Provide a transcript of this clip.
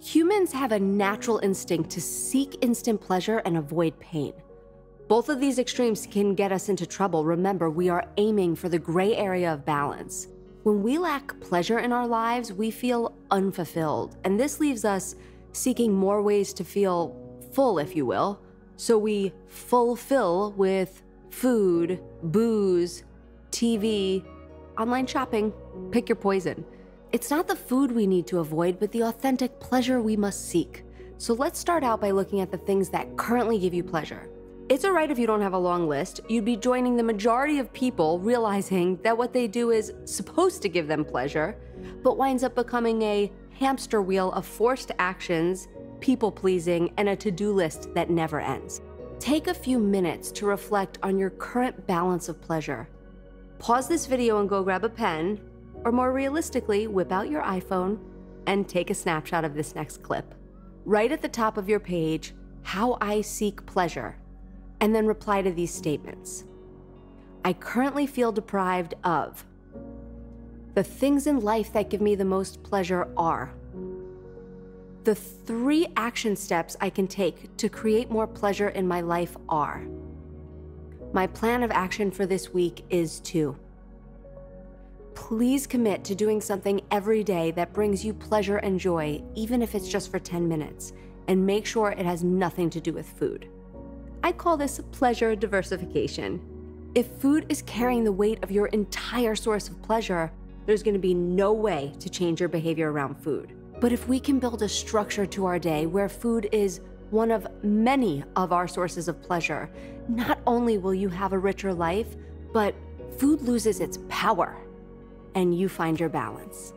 Humans have a natural instinct to seek instant pleasure and avoid pain. Both of these extremes can get us into trouble. Remember, we are aiming for the gray area of balance. When we lack pleasure in our lives, we feel unfulfilled, and this leaves us seeking more ways to feel full, if you will. So we fulfill with food, booze, TV, online shopping, pick your poison. It's not the food we need to avoid, but the authentic pleasure we must seek. So let's start out by looking at the things that currently give you pleasure. It's all right if you don't have a long list. You'd be joining the majority of people realizing that what they do is supposed to give them pleasure, but winds up becoming a hamster wheel of forced actions, people-pleasing, and a to-do list that never ends. Take a few minutes to reflect on your current balance of pleasure. Pause this video and go grab a pen, or more realistically, whip out your iPhone and take a snapshot of this next clip. Write at the top of your page, "How I seek pleasure," and then reply to these statements. I currently feel deprived of. The things in life that give me the most pleasure are. The 3 action steps I can take to create more pleasure in my life are. My plan of action for this week is to. Please commit to doing something every day that brings you pleasure and joy, even if it's just for 10 minutes, and make sure it has nothing to do with food. I call this pleasure diversification. If food is carrying the weight of your entire source of pleasure, there's going to be no way to change your behavior around food. But if we can build a structure to our day where food is one of many of our sources of pleasure, not only will you have a richer life, but food loses its power and you find your balance.